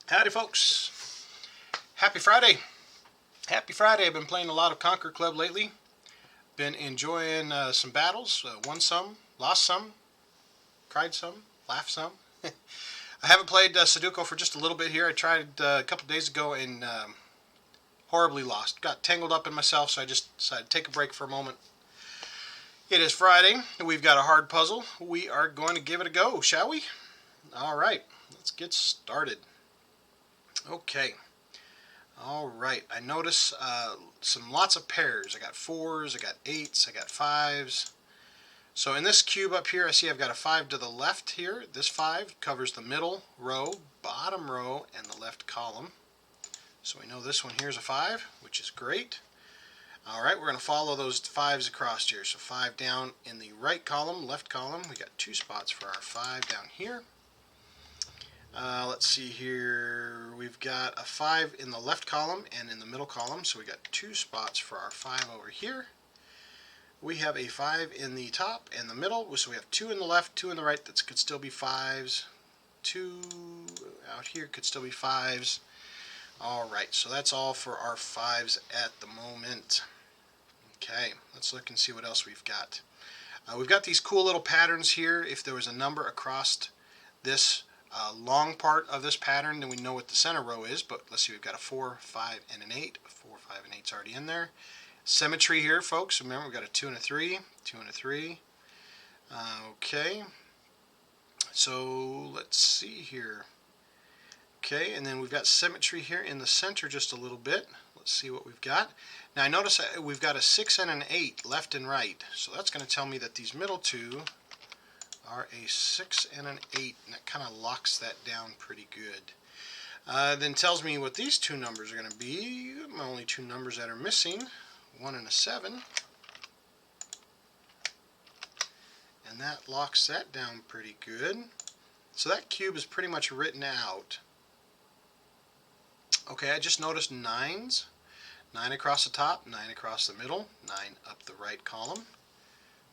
Howdy folks. Happy Friday. Happy Friday. I've been playing a lot of Conquer Club lately. Been enjoying some battles. Won some, lost some, cried some, laughed some. I haven't played Sudoku for just a little bit here. I tried a couple days ago and horribly lost. Got tangled up in myself, so I just decided to take a break for a moment. It is Friday. We've got a hard puzzle. We are going to give it a go, shall we? Alright, let's get started. Okay. Alright, I notice lots of pairs. I got 4s, I got 8s, I got 5s. So in this cube up here, I see I've got a 5 to the left here. This 5 covers the middle row, bottom row, and the left column. So we know this one here is a 5, which is great. Alright, we're going to follow those 5s across here. So 5 down in the right column, left column. We got 2 spots for our 5 down here. Let's see here, we've got a 5 in the left column and in the middle column, so we got 2 spots for our 5 over here. We have a 5 in the top and the middle, so we have 2 in the left, 2 in the right that could still be 5s. 2 out here could still be 5s. Alright, so that's all for our 5s at the moment. Okay, let's look and see what else we've got. We've got these cool little patterns here. If there was a number across this long part of this pattern, then we know what the center row is. But let's see, we've got a 4, 5, and an 8. 4, 5, and 8 is already in there. Symmetry here, folks. Remember, we've got a 2 and a 3, 2 and a 3. Okay, so let's see here. Okay, and then we've got symmetry here in the center just a little bit. Let's see what we've got. Now I notice we've got a 6 and an 8 left and right. So that's going to tell me that these middle two are a 6 and an 8, and that kind of locks that down pretty good. Then tells me what these two numbers are going to be. My only two numbers that are missing, 1 and a 7. And that locks that down pretty good. So that cube is pretty much written out. Okay, I just noticed 9s. 9 across the top, 9 across the middle, 9 up the right column.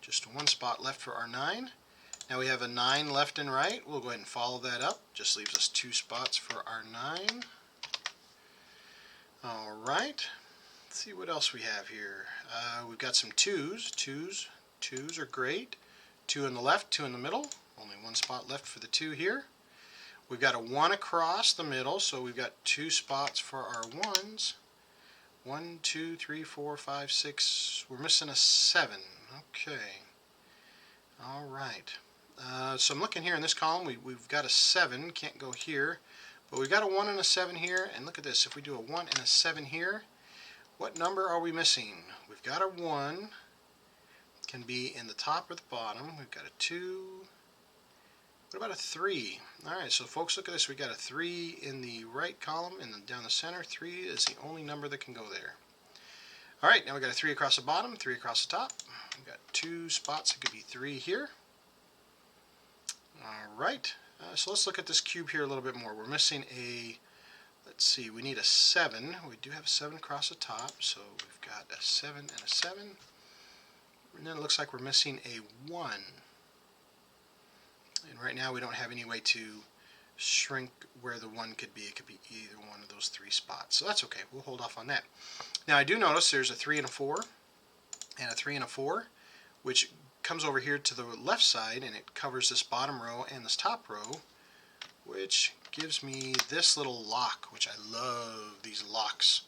Just one spot left for our 9. Now we have a 9 left and right. We'll go ahead and follow that up. Just leaves us 2 spots for our 9. Alright, let's see what else we have here. We've got some 2s. 2s are great. 2 in the left, 2 in the middle. Only one spot left for the 2 here. We've got a 1 across the middle, so we've got 2 spots for our 1s. 1, 2, 3, 4, 5, 6. We're missing a 7. Okay. Alright. So I'm looking here in this column, we've got a 7, can't go here, but we've got a 1 and a 7 here, and look at this, if we do a 1 and a 7 here, what number are we missing? We've got a 1, can be in the top or the bottom, we've got a 2, what about a 3? Alright, so folks, look at this, we've got a 3 in the right column, and then down the center, 3 is the only number that can go there. Alright, now we've got a 3 across the bottom, 3 across the top, we've got 2 spots, it could be 3 here. Alright, so let's look at this cube here a little bit more. We're missing a, let's see, we need a 7. We do have a 7 across the top, so we've got a 7 and a 7. And then it looks like we're missing a 1. And right now we don't have any way to shrink where the 1 could be. It could be either one of those 3 spots. So that's okay. We'll hold off on that. Now I do notice there's a 3 and a 4, and a 3 and a 4, which comes over here to the left side, and it covers this bottom row and this top row, which gives me this little lock, which I love these locks.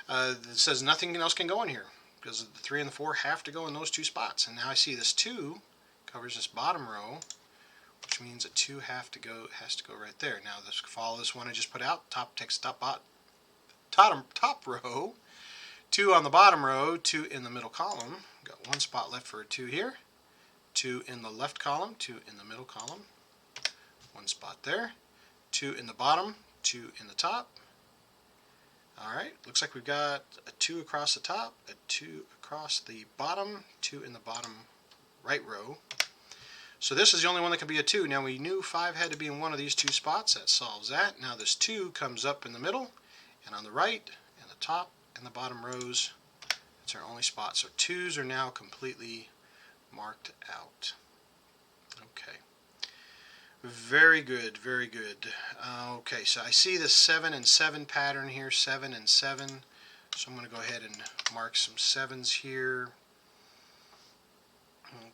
It says nothing else can go in here because the 3 and the 4 have to go in those 2 spots. And now I see this 2 covers this bottom row, which means a 2 has to go right there. Now let's follow this one I just put out. Top takes top row, 2 on the bottom row, 2 in the middle column. Got 1 spot left for a 2 here. 2 in the left column, 2 in the middle column, 1 spot there, 2 in the bottom, 2 in the top. Alright, looks like we've got a 2 across the top, a 2 across the bottom, 2 in the bottom right row. So this is the only one that can be a 2. Now we knew 5 had to be in one of these 2 spots. That solves that. Now this 2 comes up in the middle, and on the right, and the top, and the bottom rows, that's our only spot. So 2s are now completely marked out. Okay. Very good, very good. Okay, so I see the 7 and 7 pattern here, 7 and 7. So I'm going to go ahead and mark some 7s here.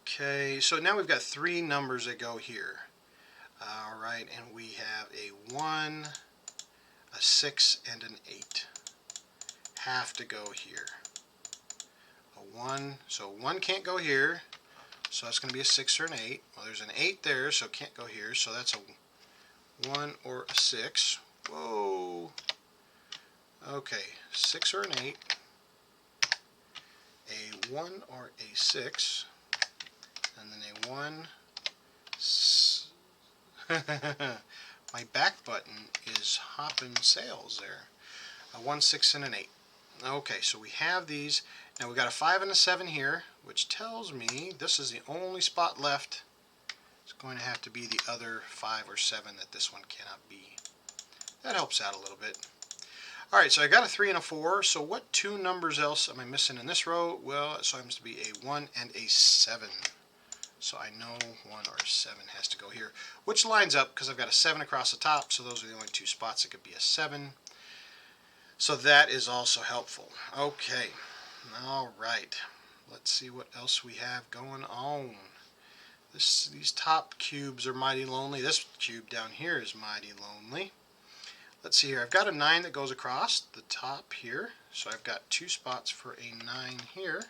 Okay, so now we've got 3 numbers that go here. All right, and we have a 1, a 6, and an 8. Have to go here. A 1, so 1 can't go here. So that's going to be a 6 or an 8. Well, there's an 8 there, so it can't go here. So that's a 1 or a 6. Whoa. Okay, 6 or an 8. A 1 or a 6. And then a 1. My back button is hopping sales there. A 1, 6, and an 8. Okay, so we have these. Now we've got a 5 and a 7 here, which tells me this is the only spot left. It's going to have to be the other 5 or 7 that this one cannot be. That helps out a little bit. Alright, so I got a 3 and a 4. So what 2 numbers else am I missing in this row? Well, it happens to be a 1 and a 7. So I know 1 or 7 has to go here, which lines up because I've got a 7 across the top, so those are the only 2 spots it could be a 7. So that is also helpful. Okay. All right, let's see what else we have going on. These top cubes are mighty lonely. This cube down here is mighty lonely. Let's see here. I've got a 9 that goes across the top here. So I've got 2 spots for a 9 here.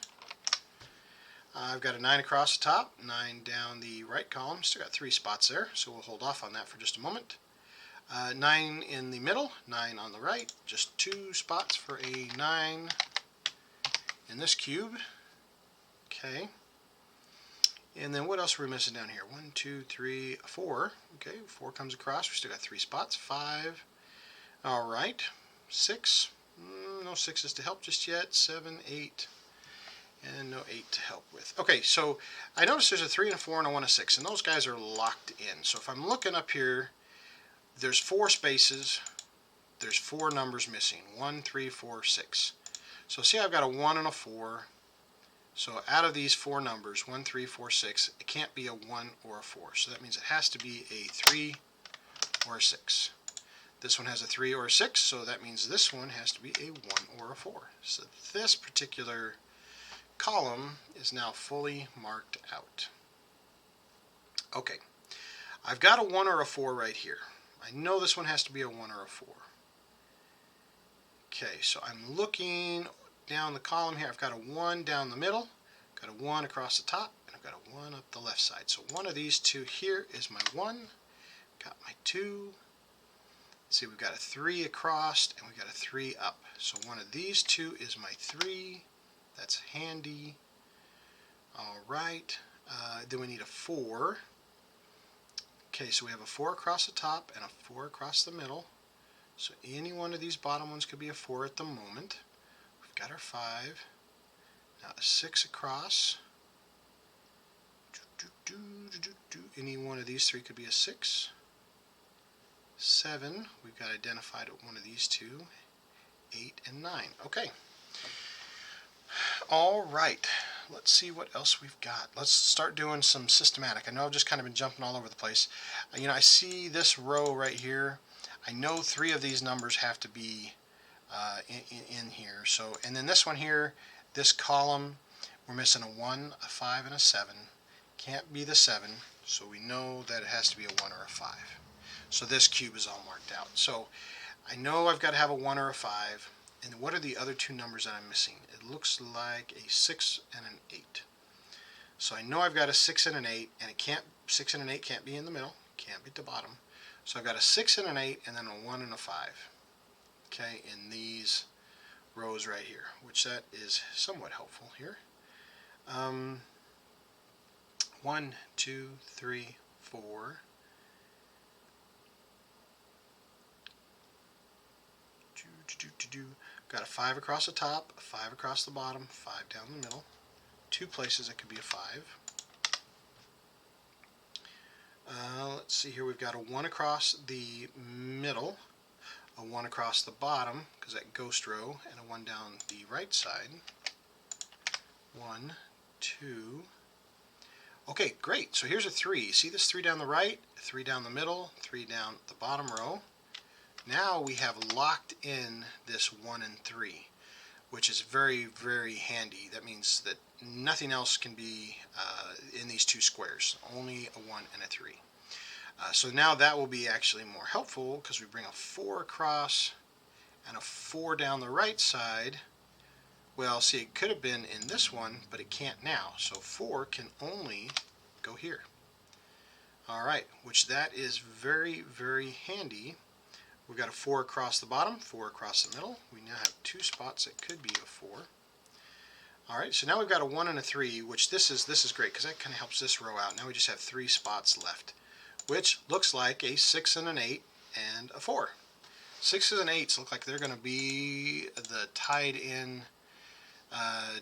I've got a 9 across the top, 9 down the right column. Still got 3 spots there, so we'll hold off on that for just a moment. 9 in the middle, 9 on the right. Just 2 spots for a 9. In this cube. Okay. And then what else are we missing down here? 1, 2, 3, 4. Okay, 4 comes across. We still got 3 spots. 5. All right. 6. No 6s to help just yet. 7, 8. And no 8 to help with. Okay, so I noticed there's a 3 and a 4 and a 1 and a 6. And those guys are locked in. So if I'm looking up here, there's 4 spaces. There's 4 numbers missing. 1, 3, 4, 6. So see, I've got a 1 and a 4. So out of these 4 numbers, 1, 3, 4, 6, it can't be a 1 or a 4. So that means it has to be a 3 or a 6. This one has a 3 or a 6, so that means this one has to be a 1 or a 4. So this particular column is now fully marked out. Okay, I've got a 1 or a 4 right here. I know this one has to be a 1 or a 4. Okay, so I'm looking down the column here. I've got a 1 down the middle, got a 1 across the top, and I've got a 1 up the left side. So one of these 2 here is my 1, got my 2. Let's see, we've got a 3 across, and we've got a 3 up. So one of these 2 is my 3. That's handy. All right, then we need a 4. Okay, so we have a 4 across the top and a 4 across the middle. So any one of these bottom ones could be a 4 at the moment. We've got our 5. Now a 6 across. Any one of these 3 could be a 6. 7. We've got identified one of these 2. 8 and 9. Okay. All right. Let's see what else we've got. Let's start doing some systematic. I know I've just kind of been jumping all over the place. You know, I see this row right here. I know 3 of these numbers have to be in here. So, and then this one here, this column, we're missing a 1, a 5, and a 7. Can't be the 7, so we know that it has to be a 1 or a 5. So this cube is all marked out. So I know I've got to have a 1 or a 5. And what are the other 2 numbers that I'm missing? It looks like a 6 and an 8. So I know I've got a 6 and an 8, and it can't. 6 and an 8 can't be in the middle. Can't be at the bottom. So I've got a 6 and an 8, and then a 1 and a 5. Okay, in these rows right here, which that is somewhat helpful here. 1, 2, 3, 4. Got a 5 across the top, a 5 across the bottom, 5 down the middle. 2 places it could be a 5. Let's see here, we've got a 1 across the middle, a 1 across the bottom, because that ghost row, and a 1 down the right side. 1, 2. Okay, great. So here's a 3. See this 3 down the right, 3 down the middle, 3 down the bottom row. Now we have locked in this 1 and 3, which is very, very handy. That means that nothing else can be in these two squares, only a 1 and a 3. So now that will be actually more helpful because we bring a 4 across and a 4 down the right side. Well, see, it could have been in this one, but it can't now. So 4 can only go here. All right, which that is very, very handy. We've got a 4 across the bottom, 4 across the middle. We now have 2 spots that could be a 4. All right, so now we've got a 1 and a 3, which this is great because that kind of helps this row out. Now we just have 3 spots left, which looks like a 6 and an 8 and a 4. 6s and 8s look like they're going to be the tied in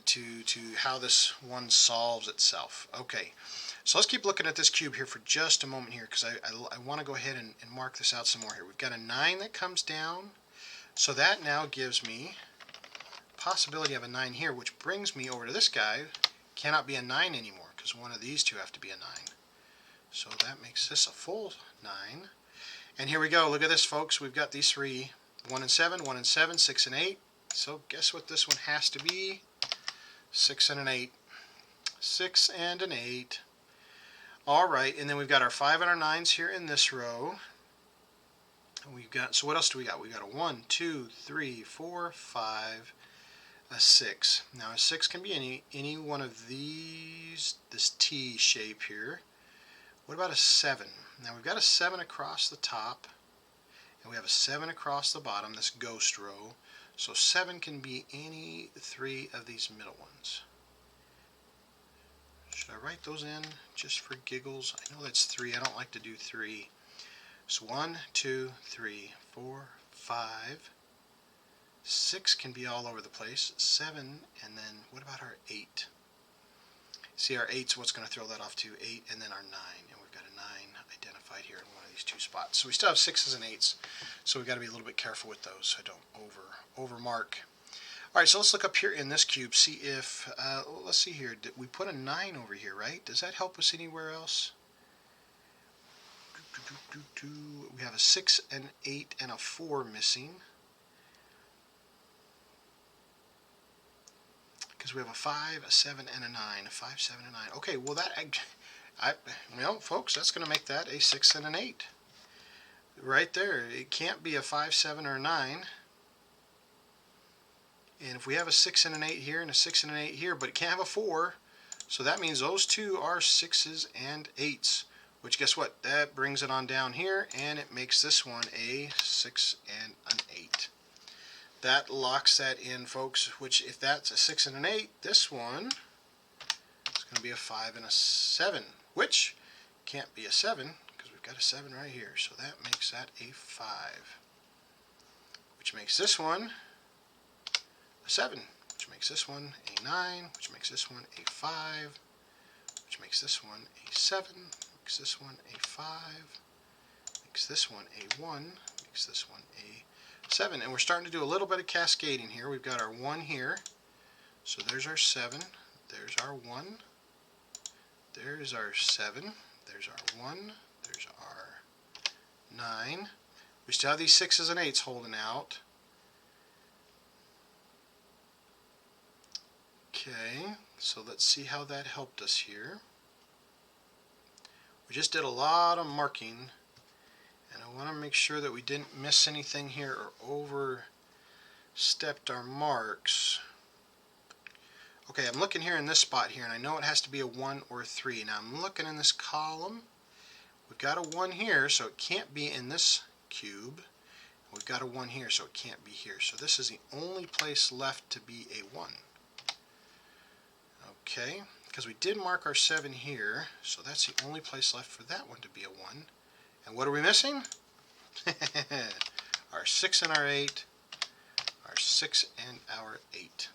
to how this one solves itself. Okay, so let's keep looking at this cube here for just a moment here because I want to go ahead and mark this out some more here. We've got a 9 that comes down, so that now gives me possibility of a 9 here, which brings me over to this guy. Cannot be a 9 anymore because one of these two have to be a 9. So that makes this a full 9. And here we go. Look at this, folks. We've got these 3, 1 and 7, 1 and 7, 6 and 8. So guess what this one has to be? 6 and an 8. 6 and an 8. All right, and then we've got our 5 and our 9s here in this row. And we've got, so what else do we got? We've got a 1, 2, 3, 4, 5, a 6. Now a 6 can be any one of these, this T shape here. What about a 7? Now we've got a 7 across the top, and we have a 7 across the bottom, this ghost row. So 7 can be any 3 of these middle ones. Should I write those in just for giggles? I know that's 3. I don't like to do 3. So 1, 2, 3, 4, 5. 6 can be all over the place. 7, and then what about our 8? See, our 8's what's going to throw that off to 8, and then our 9. And we've got a 9 identified here in one of these 2 spots. So we still have 6s and 8s. So we've got to be a little bit careful with those so I don't over mark. All right, so let's look up here in this cube, see if, let's see here, we put a 9 over here, right? Does that help us anywhere else? We have a 6, an 8, and a 4 missing. Because we have a 5, a 7, and a 9. A 5, 7, and 9. Okay, well well, folks, that's going to make that a 6 and an 8. Right there. It can't be a 5, 7, or a 9. And if we have a 6 and an 8 here and a 6 and an 8 here, but it can't have a 4, so that means those two are 6s and 8s, which guess what? That brings it on down here, and it makes this one a 6 and an 8. That locks that in, folks, which if that's a 6 and an 8, this one is going to be a 5 and a 7, which can't be a 7 because we've got a 7 right here, so that makes that a 5, which makes this one a 7, which makes this one a 9, which makes this one a 5, which makes this one a 7, makes this one a 5, makes this one a 1, makes this one a 7. And we're starting to do a little bit of cascading here. We've got our 1 here, so there's our 7, there's our 1, there's our 7, there's our 1, there's our 9. We still have these 6s and 8s holding out. Okay, so let's see how that helped us here. We just did a lot of marking, and I want to make sure that we didn't miss anything here or overstepped our marks. Okay, I'm looking here in this spot here, and I know it has to be a 1 or a 3. Now I'm looking in this column. We've got a 1 here, so it can't be in this cube. We've got a 1 here, so it can't be here. So this is the only place left to be a 1. Okay, because we did mark our 7 here, so that's the only place left for that one to be a 1. And what are we missing? Our 6 and our 8, our 6 and our 8.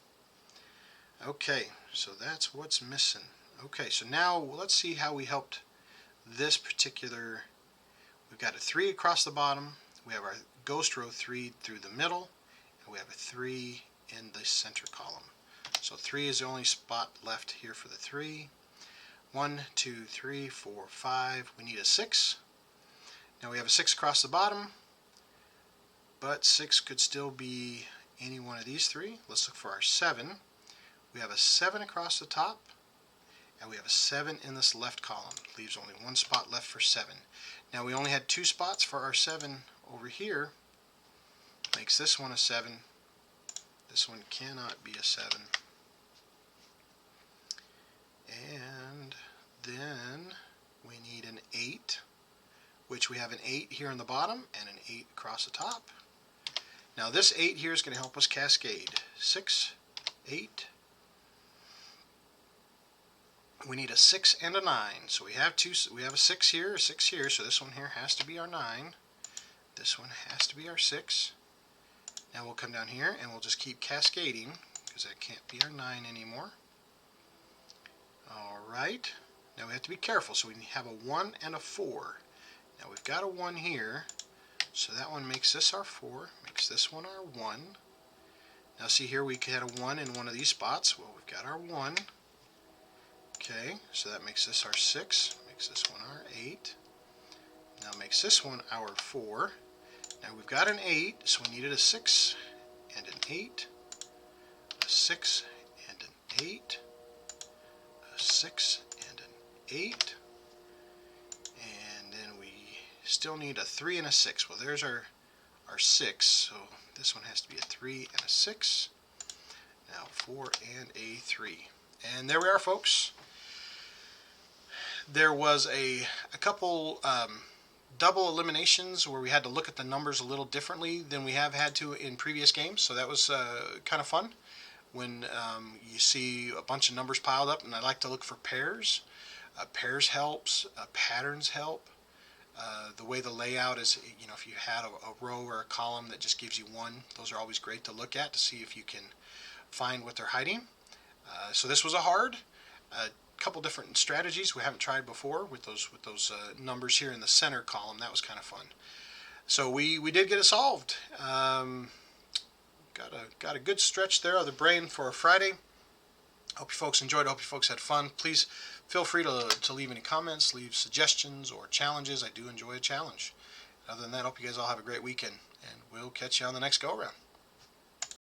Okay, so that's what's missing. Okay, so now let's see how we helped this particular. We've got a 3 across the bottom, we have our ghost row 3 through the middle, and we have a 3 in the center column. So 3 is the only spot left here for the 3. 1, 2, 3, 4, 5. We need a 6. Now we have a 6 across the bottom, but 6 could still be any one of these three. Let's look for our 7. We have a 7 across the top, and we have a 7 in this left column. Leaves only one spot left for 7. Now we only had 2 spots for our 7 over here. Makes this one a 7. This one cannot be a 7. And then we need an 8, which we have an 8 here on the bottom and an 8 across the top. Now this 8 here is going to help us cascade. 6, 8. We need a 6 and a 9. So we have a 6 here, a 6 here, so this one here has to be our 9. This one has to be our 6. Now we'll come down here and we'll just keep cascading because that can't be our 9 anymore. Alright, now we have to be careful, so we have a 1 and a 4. Now we've got a 1 here, so that one makes this our 4, makes this one our 1. Now see here, we had a 1 in one of these spots. Well, we've got our 1. Okay, so that makes this our 6, makes this one our 8. Now makes this one our 4. Now we've got an 8, so we needed a 6 and an 8, a 6 and an 8, a 6 and an 8, and then we still need a 3 and a 6. Well, there's our 6, so this one has to be a 3 and a 6. Now 4 and a 3. And there we are, folks. There was a couple double eliminations where we had to look at the numbers a little differently than we have had to in previous games, so that was kind of fun when you see a bunch of numbers piled up. And I like to look for pairs. Pairs helps, patterns help. The way the layout is, you know, if you had a row or a column that just gives you 1, those are always great to look at to see if you can find what they're hiding. So this was a hard. Couple different strategies we haven't tried before with those numbers here in the center column. That was kind of fun. So we did get it solved. Got a good stretch there of the brain for a Friday. Hope you folks enjoyed. Hope you folks had fun. Please feel free to leave any comments, leave suggestions or challenges. I do enjoy a challenge. Other than that, hope you guys all have a great weekend, and we'll catch you on the next go around.